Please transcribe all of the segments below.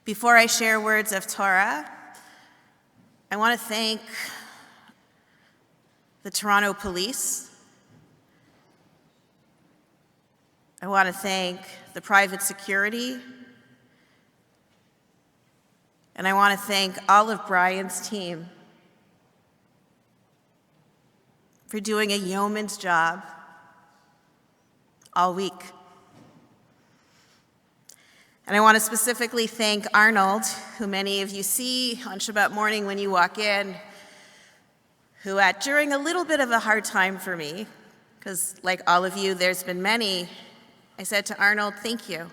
Before I share words of Torah, I want to thank the Toronto Police. I want to thank the private security. And I want to thank all of Brian's team for doing a yeoman's job all week. And I want to specifically thank Arnold, who many of you see on Shabbat morning when you walk in, who during a little bit of a hard time for me, because like all of you, there's been many, I said to Arnold, thank you.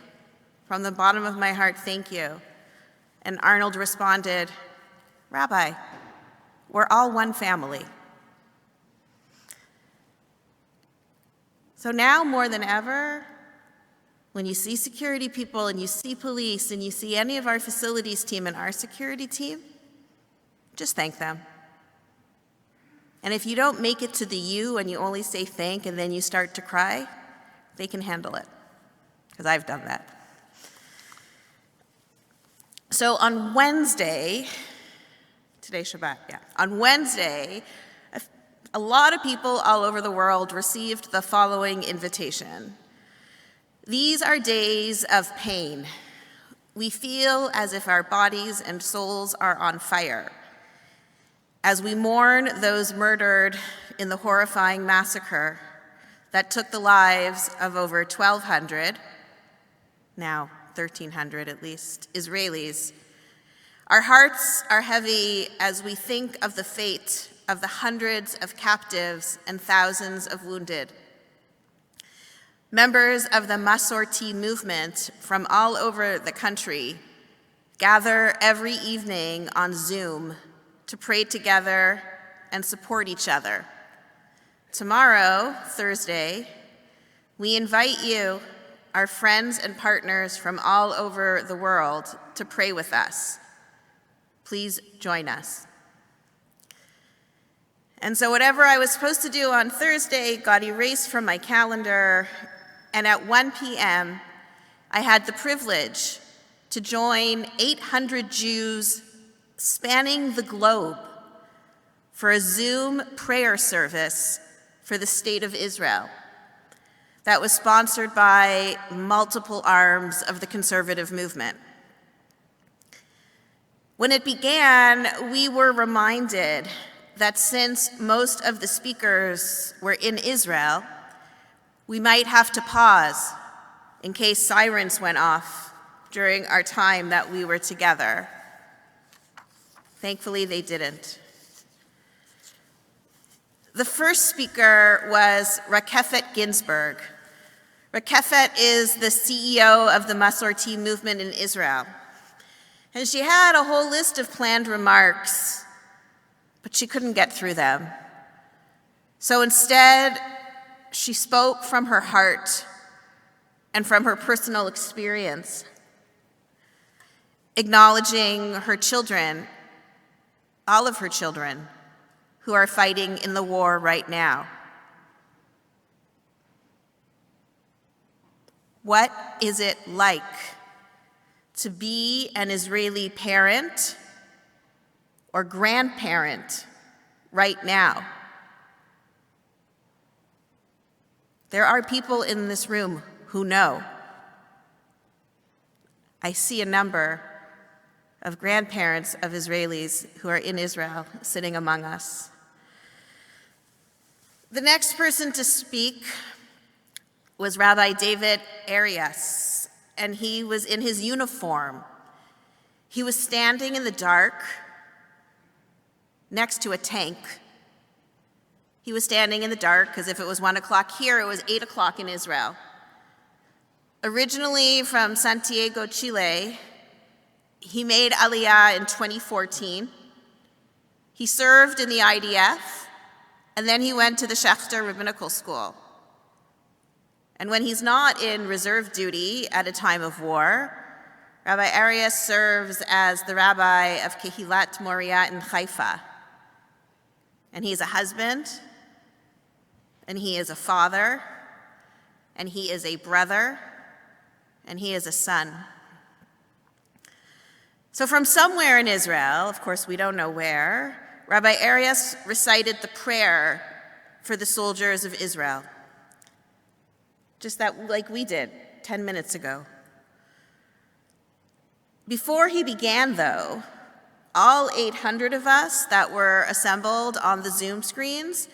From the bottom of my heart, thank you. And Arnold responded, Rabbi, we're all one family. So now more than ever, when you see security people and you see police and you see any of our facilities team and our security team, just thank them. And if you don't make it to the you and you only say thank and then you start to cry, they can handle it, because I've done that. So on Wednesday, today's Shabbat, on Wednesday, a lot of people all over the world received the following invitation. These are days of pain. We feel as if our bodies and souls are on fire as we mourn those murdered in the horrifying massacre that took the lives of over 1,200, now 1,300 at least, Israelis. Our hearts are heavy as we think of the fate of the hundreds of captives and thousands of wounded. Members of the Masorti movement from all over the country gather every evening on Zoom to pray together and support each other. Tomorrow, Thursday, we invite you, our friends and partners from all over the world, to pray with us. Please join us. And so whatever I was supposed to do on Thursday got erased from my calendar, and at 1 p.m., I had the privilege to join 800 Jews spanning the globe for a Zoom prayer service for the state of Israel that was sponsored by multiple arms of the conservative movement. When it began, we were reminded that since most of the speakers were in Israel, we might have to pause in case sirens went off during our time that we were together. Thankfully, they didn't. The first speaker was Rakefet Ginsburg. Rakefet is the CEO of the Masorti movement in Israel. And she had a whole list of planned remarks, but she couldn't get through them. So instead, she spoke from her heart and from her personal experience, acknowledging her children, all of her children, who are fighting in the war right now. What is it like to be an Israeli parent or grandparent right now? There are people in this room who know. I see a number of grandparents of Israelis who are in Israel sitting among us. The next person to speak was Rabbi David Arias, and he was in his uniform. He was standing in the dark next to a tank. He was standing in the dark because if it was 1 o'clock here, it was 8 o'clock in Israel. Originally from Santiago, Chile, he made Aliyah in 2014. He served in the IDF, and then he went to the Schechter Rabbinical School. And when he's not in reserve duty at a time of war, Rabbi Arias serves as the rabbi of Kehilat Moriah in Haifa. And he's a husband, and he is a father, and he is a brother, and he is a son. So from somewhere in Israel, of course we don't know where, Rabbi Arias recited the prayer for the soldiers of Israel. Just that, like we did 10 minutes ago. Before he began, though, all 800 of us that were assembled on the Zoom screens,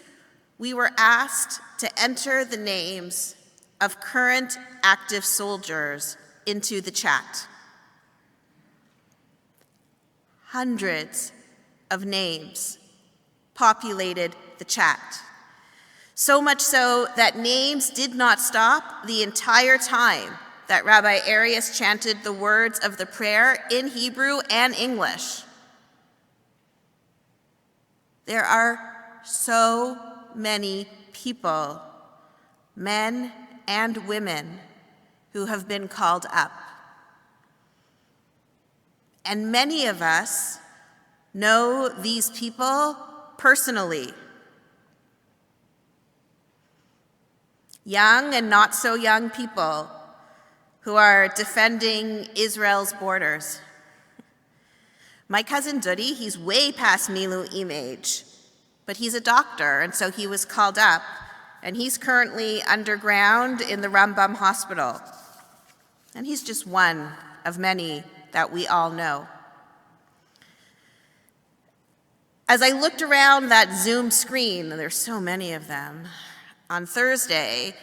we were asked to enter the names of current active soldiers into the chat. Hundreds of names populated the chat. So much so that names did not stop the entire time that Rabbi Arias chanted the words of the prayer in Hebrew and English. There are so many people, men and women, who have been called up. And many of us know these people personally. Young and not so young people who are defending Israel's borders. My cousin Dudi, he's way past Miluim age, but he's a doctor, and so he was called up, and he's currently underground in the Rambam hospital. And he's just one of many that we all know. As I looked around that Zoom screen, and there's so many of them, on Thursday,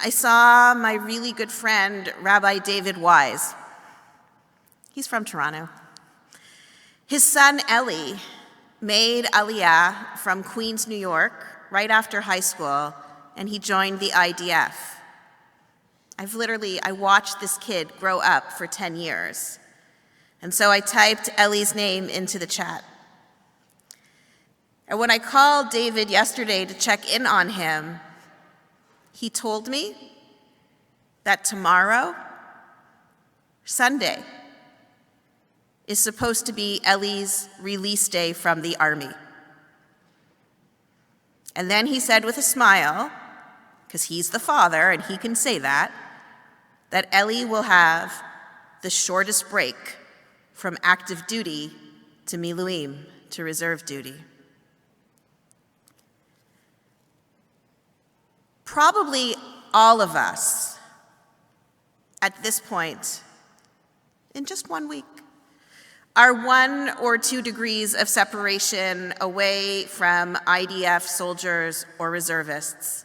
I saw my really good friend, Rabbi David Wise. He's from Toronto. His son, Eli, made Aliyah from Queens, New York, right after high school, and he joined the IDF. I watched this kid grow up for 10 years. And so I typed Eli's name into the chat. And when I called David yesterday to check in on him, he told me that tomorrow, Sunday, is supposed to be Eli's release day from the army. And then he said with a smile, because he's the father and he can say that Eli will have the shortest break from active duty to Miluim, to reserve duty. Probably all of us, at this point, in just 1 week, are 1 or 2 degrees of separation away from IDF soldiers or reservists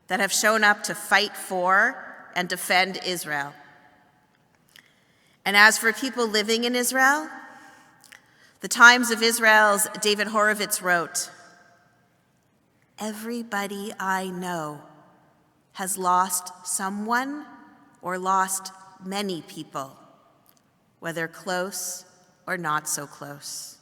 that have shown up to fight for and defend Israel. And as for people living in Israel, the Times of Israel's David Horowitz wrote, "Everybody I know has lost someone or lost many people, whether close or not so close."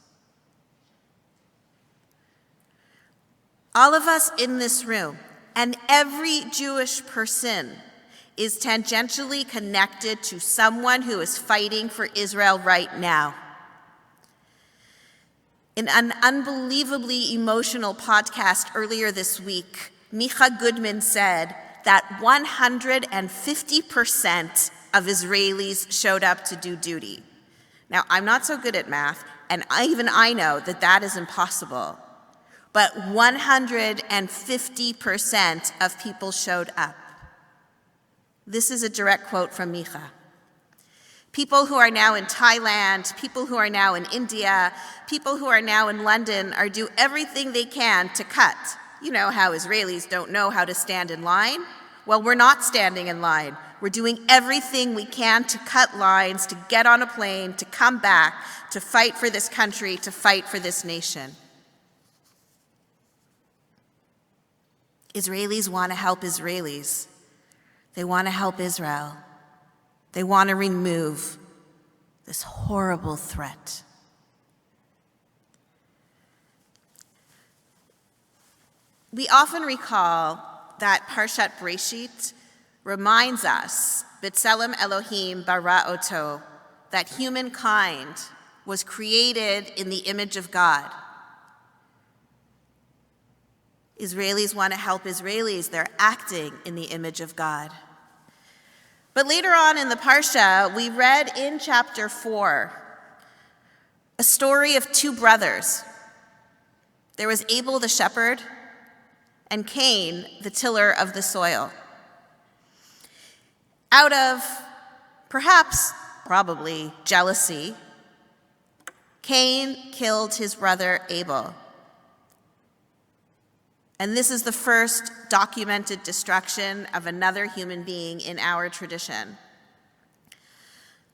All of us in this room, and every Jewish person, is tangentially connected to someone who is fighting for Israel right now. In an unbelievably emotional podcast earlier this week, Micha Goodman said that 150% of Israelis showed up to do duty. Now, I'm not so good at math, and even I know that that is impossible, but 150% of people showed up. This is a direct quote from Micha. People who are now in Thailand, people who are now in India, people who are now in London are doing everything they can to cut. You know how Israelis don't know how to stand in line? Well, we're not standing in line. We're doing everything we can to cut lines, to get on a plane, to come back, to fight for this country, to fight for this nation. Israelis want to help Israelis. They want to help Israel. They want to remove this horrible threat. We often recall that Parshat Breshit reminds us, B'Tselem Elohim bara oto, that humankind was created in the image of God. Israelis want to help Israelis. They're acting in the image of God. But later on in the Parsha, we read in chapter 4 a story of two brothers. There was Abel the shepherd and Cain the tiller of the soil. Out of probably jealousy, Cain killed his brother Abel. And this is the first documented destruction of another human being in our tradition.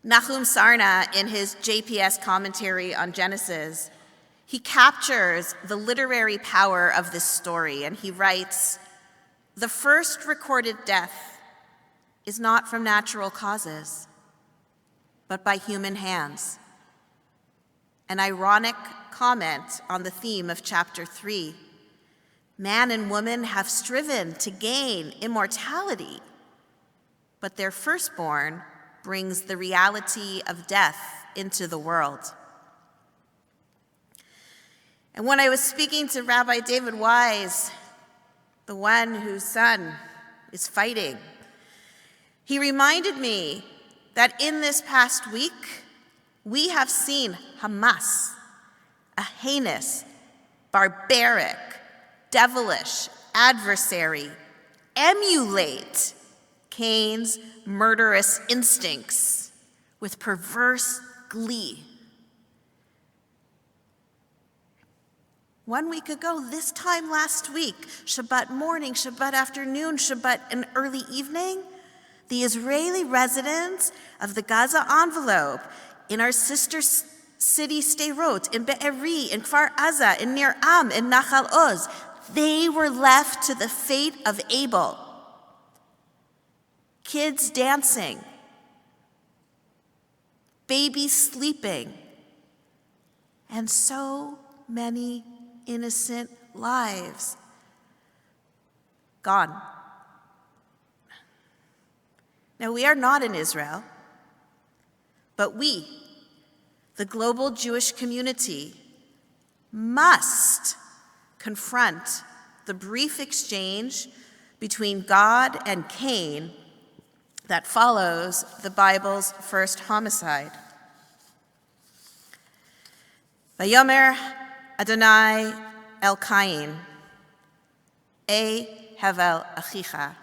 Nahum Sarna, in his JPS commentary on Genesis, he captures the literary power of this story, and he writes, "The first recorded death is not from natural causes, but by human hands." An ironic comment on the theme of chapter 3. Man and woman have striven to gain immortality, but their firstborn brings the reality of death into the world. And when I was speaking to Rabbi David Wise, the one whose son is fighting, he reminded me that in this past week, we have seen Hamas, a heinous, barbaric, devilish adversary, emulate Cain's murderous instincts with perverse glee. 1 week ago, this time last week, Shabbat morning, Shabbat afternoon, Shabbat and early evening, the Israeli residents of the Gaza envelope, in our sister city Sderot, in Be'eri, in Kfar Aza, in Nir Am, in Nachal Oz, they were left to the fate of Abel. Kids dancing, babies sleeping, and so many innocent lives gone. Now, we are not in Israel, but we, the global Jewish community, must confront the brief exchange between God and Cain that follows the Bible's first homicide. Vayomer Adonai el Cain, E havel achicha.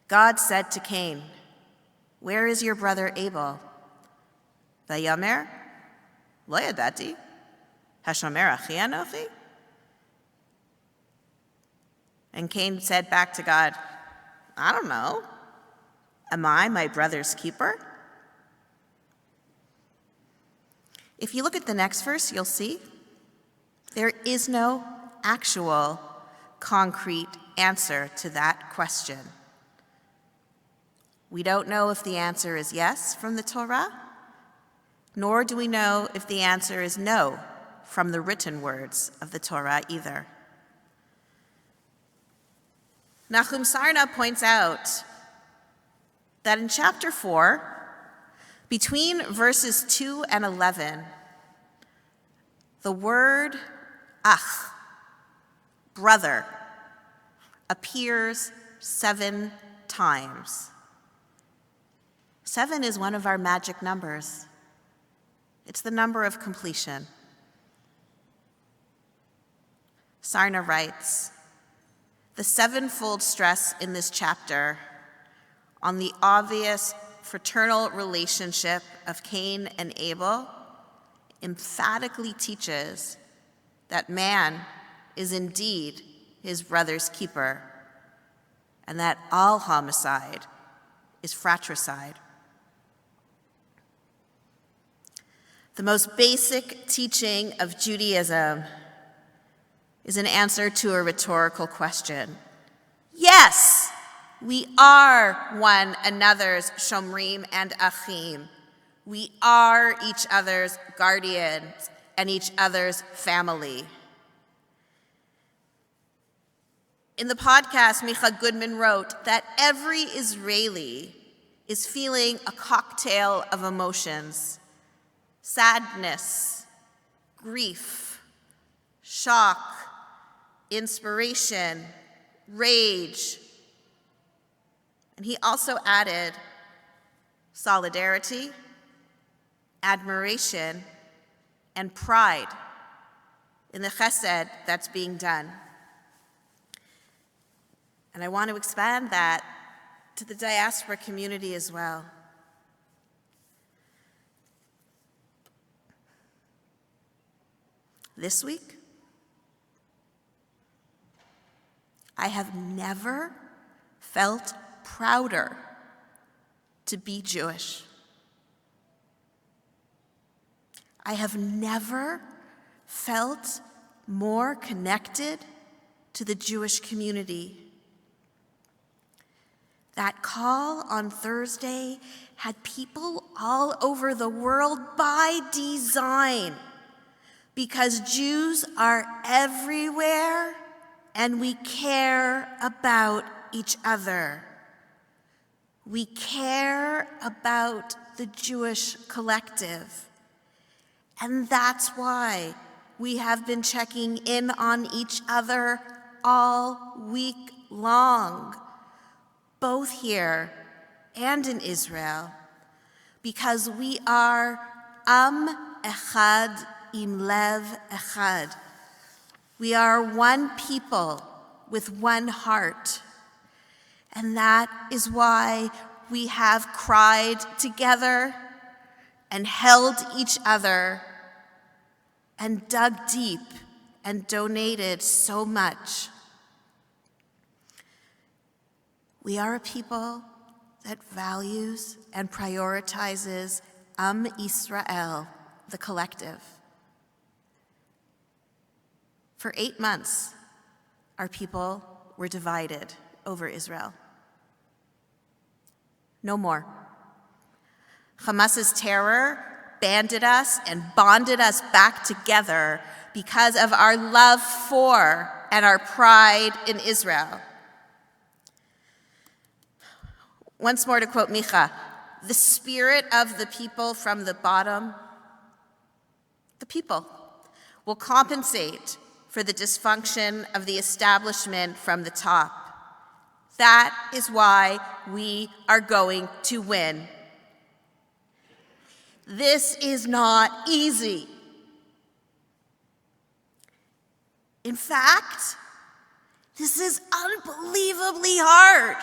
God said to Cain, "Where is your brother Abel?" Vayomer, lo yadati, hashomer achi anochi. And Cain said back to God, "I don't know. Am I my brother's keeper?" If you look at the next verse, you'll see there is no actual concrete answer to that question. We don't know if the answer is yes from the Torah, nor do we know if the answer is no from the written words of the Torah either. Nahum Sarna points out that in chapter 4, between verses 2 and 11, the word ach, brother, appears 7 times. 7 is one of our magic numbers. It's the number of completion. Sarna writes, the 7-fold stress in this chapter on the obvious fraternal relationship of Cain and Abel emphatically teaches that man is indeed his brother's keeper, and that all homicide is fratricide. The most basic teaching of Judaism is an answer to a rhetorical question. Yes, we are one another's shomrim and achim. We are each other's guardians and each other's family. In the podcast, Micha Goodman wrote that every Israeli is feeling a cocktail of emotions: sadness, grief, shock, inspiration, rage. And he also added solidarity, admiration, and pride in the chesed that's being done. And I want to expand that to the diaspora community as well. This week, I have never felt prouder to be Jewish. I have never felt more connected to the Jewish community. That call on Thursday had people all over the world by design, because Jews are everywhere and we care about each other. We care about the Jewish collective. And that's why we have been checking in on each other all week long, both here and in Israel, because we are echad im lev echad. We are one people with one heart. And that is why we have cried together and held each other and dug deep and donated so much. We are a people that values and prioritizes Israel, the collective. For 8 months, our people were divided over Israel. No more. Hamas's terror banded us and bonded us back together because of our love for and our pride in Israel. Once more to quote Micha, the spirit of the people from the bottom, the people, will compensate for the dysfunction of the establishment from the top. That is why we are going to win. This is not easy. In fact, this is unbelievably hard.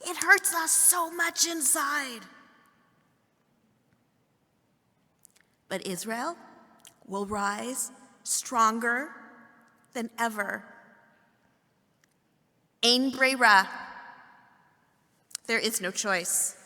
It hurts us so much inside. But Israel will rise stronger than ever. Ein breira. There is no choice.